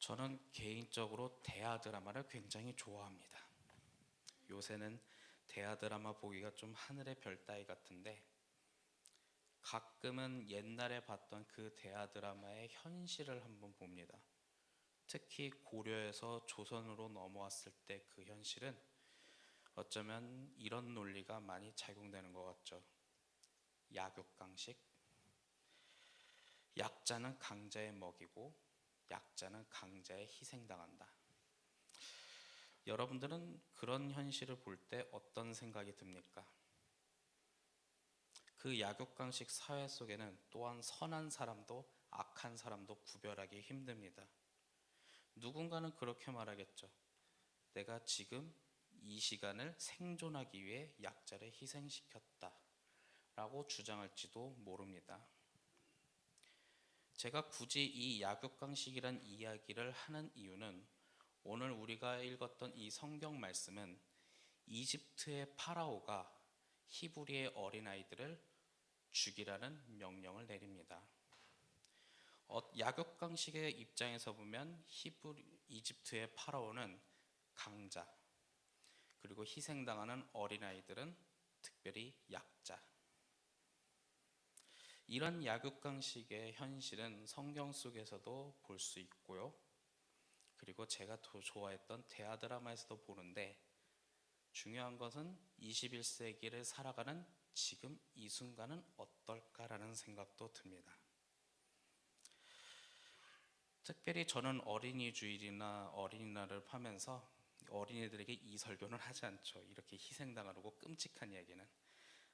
저는 개인적으로 대하 드라마를 굉장히 좋아합니다. 요새는 대하 드라마 보기가 좀 하늘의 별 따위 같은데 가끔은 옛날에 봤던 그 대하 드라마의 현실을 한번 봅니다. 특히 고려에서 조선으로 넘어왔을 때 그 현실은 어쩌면 이런 논리가 많이 작용되는 것 같죠. 약육강식, 약자는 강자에 먹이고 약자는 강자에 희생당한다. 여러분들은 그런 현실을 볼 때 어떤 생각이 듭니까? 그 약육강식 사회 속에는 또한 선한 사람도 악한 사람도 구별하기 힘듭니다. 누군가는 그렇게 말하겠죠. 내가 지금 이 시간을 생존하기 위해 약자를 희생시켰다 라고 주장할지도 모릅니다. 제가 굳이 이 약육강식이란 이야기를 하는 이유는 오늘 우리가 읽었던 이 성경 말씀은 이집트의 파라오가 히브리의 어린아이들을 죽이라는 명령을 내립니다. 약육강식의 입장에서 보면 이집트의 파라오는 강자, 그리고 희생당하는 어린아이들은 특별히 약자. 이런 약육강식의 현실은 성경 속에서도 볼 수 있고요. 그리고 제가 더 좋아했던 대하 드라마에서도 보는데 중요한 것은 21세기를 살아가는 지금 이 순간은 어떨까라는 생각도 듭니다. 특별히 저는 어린이 주일이나 어린이날을 하면서 어린이들에게 이 설교는 하지 않죠. 이렇게 희생당하고 끔찍한 이야기는.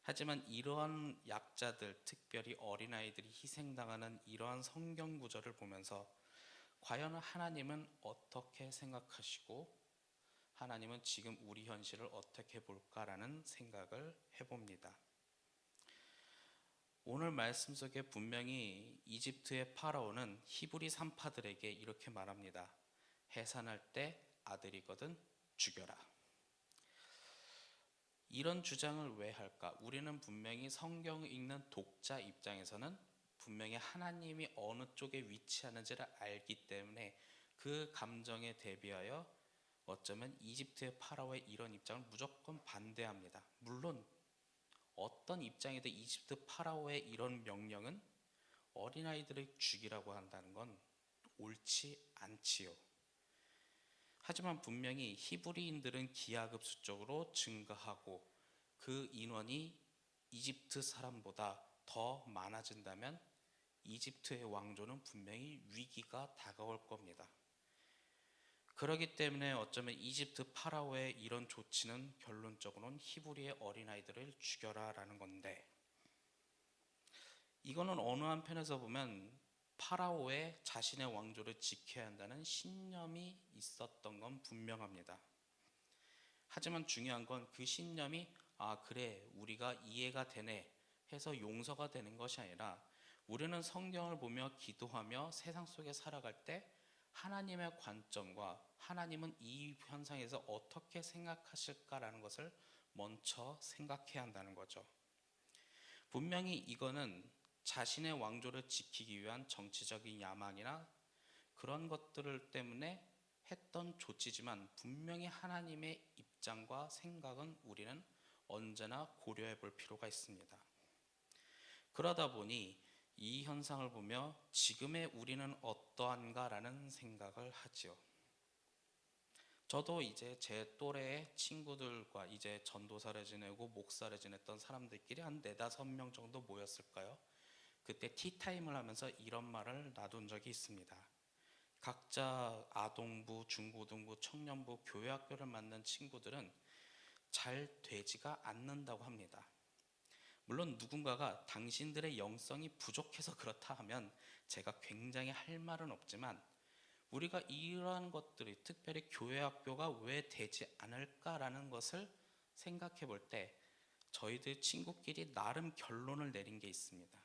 하지만 이러한 약자들, 특별히 어린아이들이 희생당하는 이러한 성경 구절을 보면서 과연 하나님은 어떻게 생각하시고 하나님은 지금 우리 현실을 어떻게 볼까라는 생각을 해봅니다. 오늘 말씀 속에 분명히 이집트의 파라오는 히브리 산파들에게 이렇게 말합니다. 해산할 때 아들이거든 죽여라. 이런 주장을 왜 할까? 우리는 분명히 성경을 읽는 독자 입장에서는 분명히 하나님이 어느 쪽에 위치하는지를 알기 때문에 그 감정에 대비하여 어쩌면 이집트의 파라오의 이런 입장을 무조건 반대합니다. 물론 어떤 입장이든 이집트 파라오의 이런 명령은 어린아이들을 죽이라고 한다는 건 옳지 않지요. 하지만 분명히 히브리인들은 기하급수적으로 증가하고 그 인원이 이집트 사람보다 더 많아진다면 이집트의 왕조는 분명히 위기가 다가올 겁니다. 그렇기 때문에 어쩌면 이집트 파라오의 이런 조치는 결론적으로는 히브리의 어린아이들을 죽여라 라는 건데, 이거는 어느 한편에서 보면 파라오의 자신의 왕조를 지켜야 한다는 신념이 있었던 건 분명합니다. 하지만 중요한 건 그 신념이 그래 우리가 이해가 되네 해서 용서가 되는 것이 아니라 우리는 성경을 보며 기도하며 세상 속에 살아갈 때 하나님의 관점과 하나님은 이 현상에서 어떻게 생각하실까라는 것을 먼저 생각해야 한다는 거죠. 분명히 이거는 자신의 왕조를 지키기 위한 정치적인 야망이나 그런 것들을 때문에 했던 조치지만 분명히 하나님의 입장과 생각은 우리는 언제나 고려해 볼 필요가 있습니다. 그러다 보니 이 현상을 보며 지금의 우리는 어떠한가라는 생각을 하지요. 저도 이제 제 또래의 친구들과 이제 전도사를 지내고 목사를 지냈던 사람들끼리 한 4-5명 정도 모였을까요? 그때 티타임을 하면서 이런 말을 놔둔 적이 있습니다. 각자 아동부, 중고등부, 청년부, 교회학교를 맡는 친구들은 잘 되지가 않는다고 합니다. 물론 누군가가 당신들의 영성이 부족해서 그렇다 하면 제가 굉장히 할 말은 없지만 우리가 이러한 것들이 특별히 교회학교가 왜 되지 않을까라는 것을 생각해 볼 때 저희들 친구끼리 나름 결론을 내린 게 있습니다.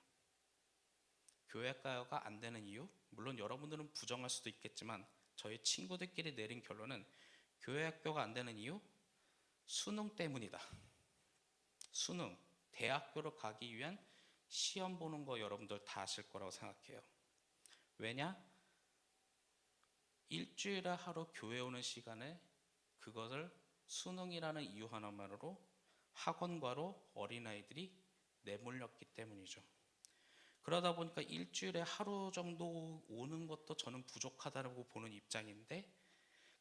교회학교가 안 되는 이유? 물론 여러분들은 부정할 수도 있겠지만 저희 친구들끼리 내린 결론은 교회학교가 안 되는 이유? 수능 때문이다. 수능, 대학교로 가기 위한 시험 보는 거 여러분들 다 아실 거라고 생각해요. 왜냐? 일주일에 하루 교회 오는 시간에 그것을 수능이라는 이유 하나만으로 학원과로 어린아이들이 내몰렸기 때문이죠. 그러다 보니까 일주일에 하루 정도 오는 것도 저는 부족하다고 보는 입장인데,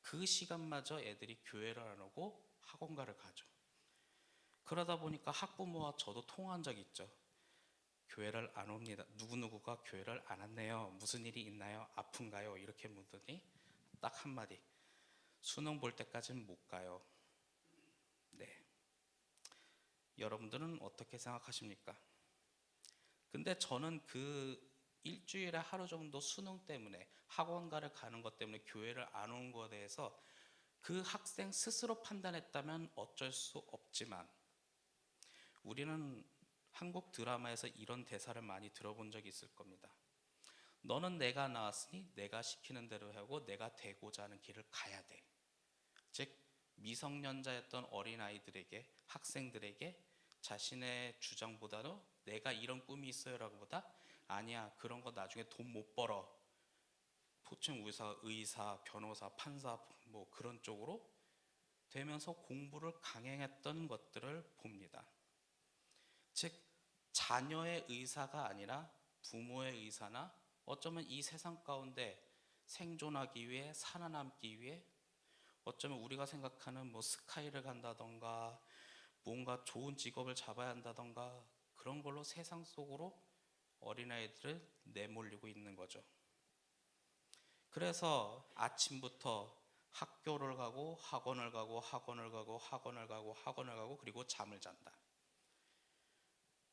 그 시간마저 애들이 교회를 안 오고 학원가를 가죠. 그러다 보니까 학부모와 저도 통화한 적이 있죠. 교회를 안 옵니다. 누구누구가 교회를 안 왔네요. 무슨 일이 있나요? 아픈가요? 이렇게 묻더니 딱 한마디, 수능 볼 때까지는 못 가요. 네. 여러분들은 어떻게 생각하십니까? 근데 저는 그 일주일에 하루 정도 수능 때문에 학원가를 가는 것 때문에 교회를 안 온 것에 대해서 그 학생 스스로 판단했다면 어쩔 수 없지만, 우리는 한국 드라마에서 이런 대사를 많이 들어본 적이 있을 겁니다. 너는 내가 나왔으니 내가 시키는 대로 하고 내가 되고자 하는 길을 가야 돼. 즉, 미성년자였던 어린아이들에게, 학생들에게 자신의 주장보다도 내가 이런 꿈이 있어요 라고 보다, 아니야, 그런 거 나중에 돈 못 벌어, 보충 의사, 변호사, 판사 뭐 그런 쪽으로 되면서 공부를 강행했던 것들을 봅니다. 즉, 자녀의 의사가 아니라 부모의 의사나 어쩌면 이 세상 가운데 생존하기 위해, 살아남기 위해 어쩌면 우리가 생각하는 뭐 스카이를 간다던가 뭔가 좋은 직업을 잡아야 한다던가 그런 걸로 세상 속으로 어린아이들을 내몰리고 있는 거죠. 그래서 아침부터 학교를 가고 학원을 가고 학원을 가고 학원을 가고 학원을 가고 그리고 잠을 잔다.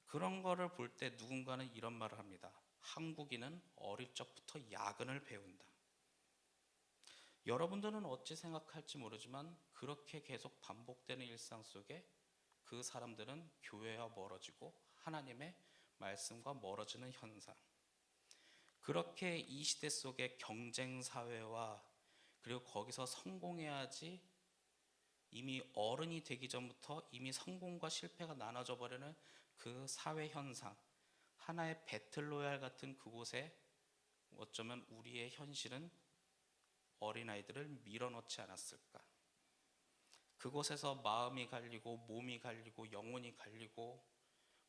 그런 거를 볼 때 누군가는 이런 말을 합니다. 한국인은 어릴 적부터 야근을 배운다. 여러분들은 어찌 생각할지 모르지만 그렇게 계속 반복되는 일상 속에 그 사람들은 교회와 멀어지고 하나님의 말씀과 멀어지는 현상, 그렇게 이 시대 속의 경쟁 사회와 그리고 거기서 성공해야지, 이미 어른이 되기 전부터 이미 성공과 실패가 나눠져 버리는 그 사회 현상, 하나의 배틀로얄 같은 그곳에 어쩌면 우리의 현실은 어린아이들을 밀어넣지 않았을까. 그곳에서 마음이 갈리고 몸이 갈리고 영혼이 갈리고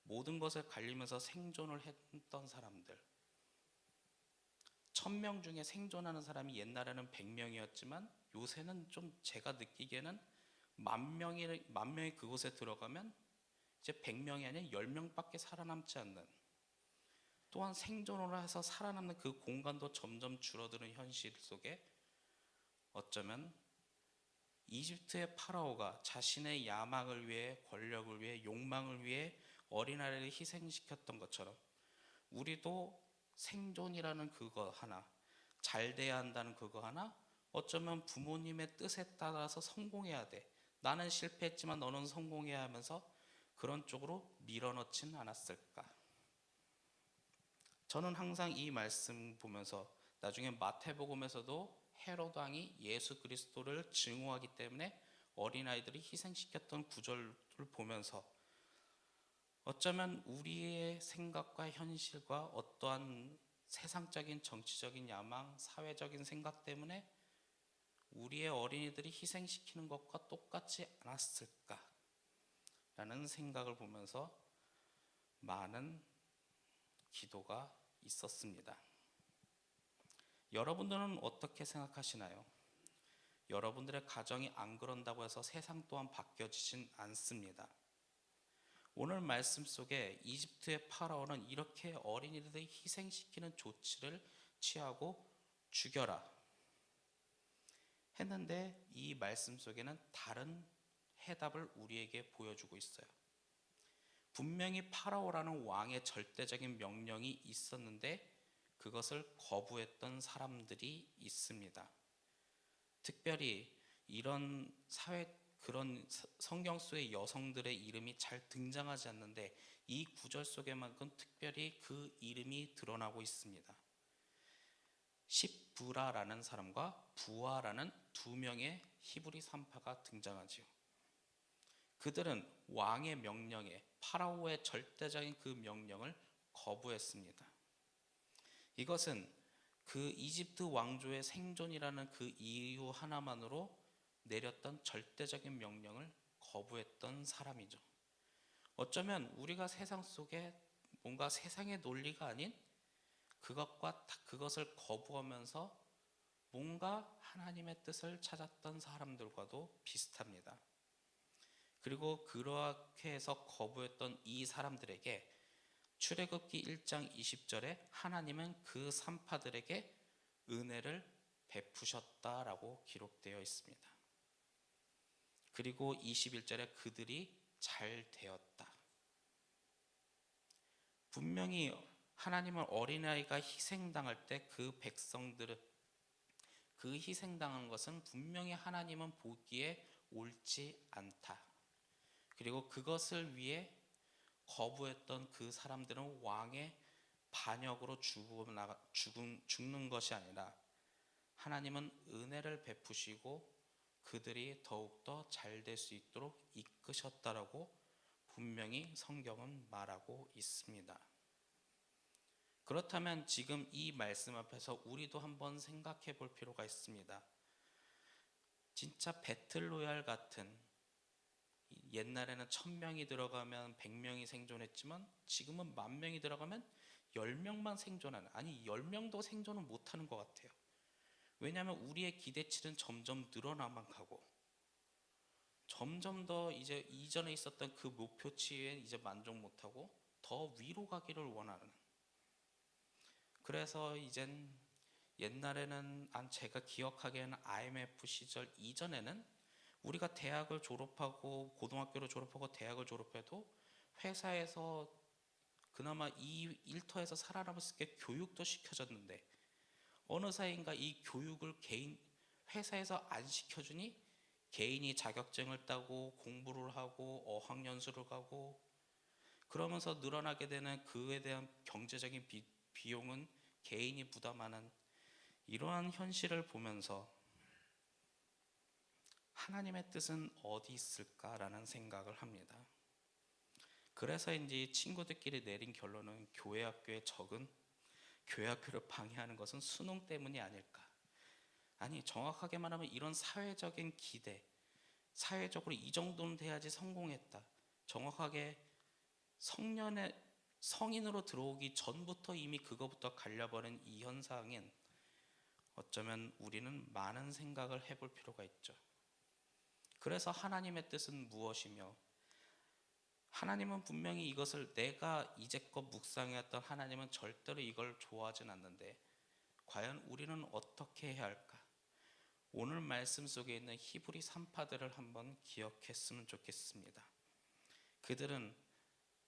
모든 것을 갈리면서 생존을 했던 사람들, 1000명 중에 생존하는 사람이 옛날에는 100명이었지만 요새는 좀 제가 느끼기에는 만 명이 그곳에 들어가면 이제 100명이 아니라 10명밖에 살아남지 않는, 또한 생존을 해서 살아남는 그 공간도 점점 줄어드는 현실 속에 어쩌면 이집트의 파라오가 자신의 야망을 위해, 권력을 위해, 욕망을 위해 어린아이를 희생시켰던 것처럼 우리도 생존이라는 그거 하나, 잘 돼야 한다는 그거 하나, 어쩌면 부모님의 뜻에 따라서 성공해야 돼, 나는 실패했지만 너는 성공해야 하면서 그런 쪽으로 밀어넣지는 않았을까. 저는 항상 이 말씀 보면서 나중에 마태복음에서도 헤롯 왕이 예수 그리스도를 증오하기 때문에 어린아이들이 희생시켰던 구절을 보면서 어쩌면 우리의 생각과 현실과 어떠한 세상적인 정치적인 야망, 사회적인 생각 때문에 우리의 어린이들이 희생시키는 것과 똑같지 않았을까 라는 생각을 보면서 많은 기도가 있었습니다. 여러분들은 어떻게 생각하시나요? 여러분들의 가정이 안 그런다고 해서 세상 또한 바뀌어지진 않습니다. 오늘 말씀 속에 이집트의 파라오는 이렇게 어린이들을 희생시키는 조치를 취하고 죽여라 했는데, 이 말씀 속에는 다른 해답을 우리에게 보여주고 있어요. 분명히 파라오라는 왕의 절대적인 명령이 있었는데 그것을 거부했던 사람들이 있습니다. 특별히 이런 그런 성경 속의 여성들의 이름이 잘 등장하지 않는데 이 구절 속에만큼 특별히 그 이름이 드러나고 있습니다. 십브라라는 사람과 부아라는 두 명의 히브리 산파가 등장하지요. 그들은 왕의 명령에, 파라오의 절대적인 그 명령을 거부했습니다. 이것은 그 이집트 왕조의 생존이라는 그 이유 하나만으로 내렸던 절대적인 명령을 거부했던 사람이죠. 어쩌면 우리가 세상 속에 뭔가 세상의 논리가 아닌 그것을 거부하면서 뭔가 하나님의 뜻을 찾았던 사람들과도 비슷합니다. 그리고 그렇게 해서 거부했던 이 사람들에게 출애굽기 1장 20절에 하나님은 그 산파들에게 은혜를 베푸셨다라고 기록되어 있습니다. 그리고 21절에 그들이 잘 되었다. 분명히 하나님은 어린아이가 희생당할 때 그 백성들은 그 희생당한 것은 분명히 하나님은 보기에 옳지 않다. 그리고 그것을 위해 거부했던 그 사람들은 왕의 반역으로 죽는 것이 아니라 하나님은 은혜를 베푸시고 그들이 더욱더 잘 될 수 있도록 이끄셨다라고 분명히 성경은 말하고 있습니다. 그렇다면 지금 이 말씀 앞에서 우리도 한번 생각해 볼 필요가 있습니다. 진짜 배틀로얄 같은, 옛날에는 1000명이 들어가면 100명이 생존했지만 지금은 10,000명이 들어가면 10명만 생존하는, 아니 10명도 생존을 못하는 것 같아요. 왜냐하면 우리의 기대치는 점점 늘어나만 가고 점점 더 이제 이전에 있었던 그 목표치에 이제 만족 못하고 더 위로 가기를 원하는, 그래서 이젠 옛날에는 제가 기억하기에는 IMF 시절 이전에는 우리가 대학을 졸업하고 고등학교를 졸업하고 대학을 졸업해도 회사에서 그나마 이 일터에서 살아남을 수 있게 교육도 시켜줬는데 어느 사이인가 이 교육을 회사에서 안 시켜주니 개인이 자격증을 따고 공부를 하고 어학연수를 가고 그러면서 늘어나게 되는 그에 대한 경제적인 비용은 개인이 부담하는 이러한 현실을 보면서 하나님의 뜻은 어디 있을까라는 생각을 합니다. 그래서인지 친구들끼리 내린 결론은 교회 학교를 방해하는 것은 수능 때문이 아닐까. 아니, 정확하게 말하면 이런 사회적인 기대, 사회적으로 이 정도는 돼야지 성공했다, 정확하게 성인으로 들어오기 전부터 이미 그거부터 갈려버린 이 현상엔 어쩌면 우리는 많은 생각을 해볼 필요가 있죠. 그래서 하나님의 뜻은 무엇이며, 하나님은 분명히 이것을, 내가 이제껏 묵상해왔던 하나님은 절대로 이걸 좋아하진 않는데 과연 우리는 어떻게 해야 할까? 오늘 말씀 속에 있는 히브리 산파들을 한번 기억했으면 좋겠습니다. 그들은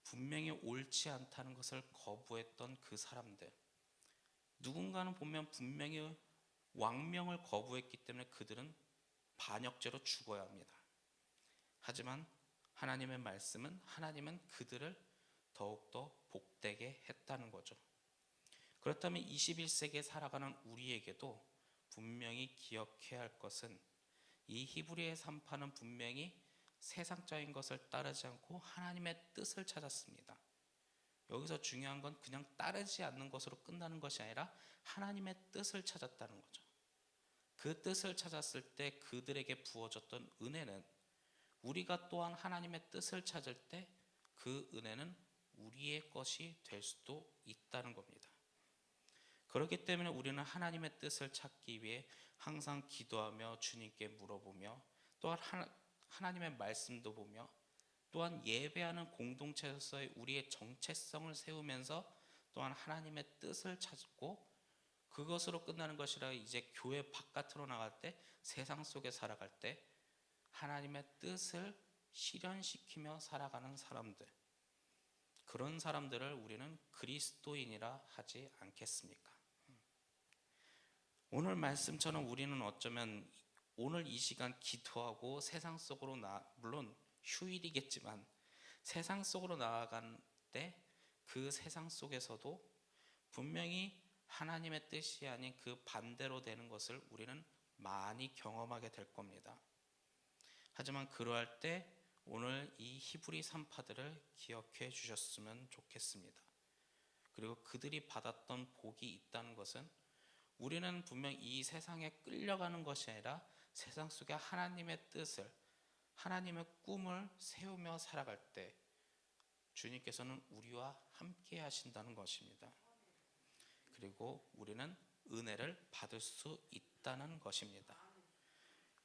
분명히 옳지 않다는 것을 거부했던 그 사람들, 누군가는 보면 분명히 왕명을 거부했기 때문에 그들은 반역죄로 죽어야 합니다. 하지만 하나님의 말씀은, 하나님은 그들을 더욱더 복되게 했다는 거죠. 그렇다면 21세기에 살아가는 우리에게도 분명히 기억해야 할 것은, 이 히브리의 산파는 분명히 세상적인 것을 따르지 않고 하나님의 뜻을 찾았습니다. 여기서 중요한 건 그냥 따르지 않는 것으로 끝나는 것이 아니라 하나님의 뜻을 찾았다는 거죠. 그 뜻을 찾았을 때 그들에게 부어졌던 은혜는, 우리가 또한 하나님의 뜻을 찾을 때 그 은혜는 우리의 것이 될 수도 있다는 겁니다. 그렇기 때문에 우리는 하나님의 뜻을 찾기 위해 항상 기도하며 주님께 물어보며, 또한 하나님의 말씀도 보며, 또한 예배하는 공동체에서의 우리의 정체성을 세우면서 또한 하나님의 뜻을 찾고, 그것으로 끝나는 것이라 이제 교회 바깥으로 나갈 때, 세상 속에 살아갈 때 하나님의 뜻을 실현시키며 살아가는 사람들, 그런 사람들을 우리는 그리스도인이라 하지 않겠습니까? 오늘 말씀처럼 우리는 어쩌면 오늘 이 시간 기도하고 세상 속으로 물론 휴일이겠지만 세상 속으로 나아간 때 그 세상 속에서도 분명히 하나님의 뜻이 아닌 그 반대로 되는 것을 우리는 많이 경험하게 될 겁니다. 하지만 그러할 때 오늘 이 히브리 산파들을 기억해 주셨으면 좋겠습니다. 그리고 그들이 받았던 복이 있다는 것은 우리는 분명 이 세상에 끌려가는 것이 아니라 세상 속에 하나님의 뜻을, 하나님의 꿈을 세우며 살아갈 때 주님께서는 우리와 함께 하신다는 것입니다. 그리고 우리는 은혜를 받을 수 있다는 것입니다.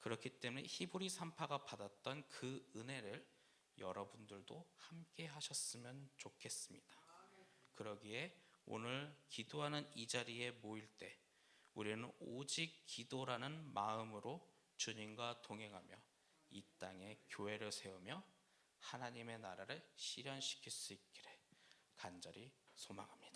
그렇기 때문에 히브리 산파가 받았던 그 은혜를 여러분들도 함께 하셨으면 좋겠습니다. 그러기에 오늘 기도하는 이 자리에 모일 때 우리는 오직 기도라는 마음으로 주님과 동행하며 이 땅에 교회를 세우며 하나님의 나라를 실현시킬 수 있기를 간절히 소망합니다.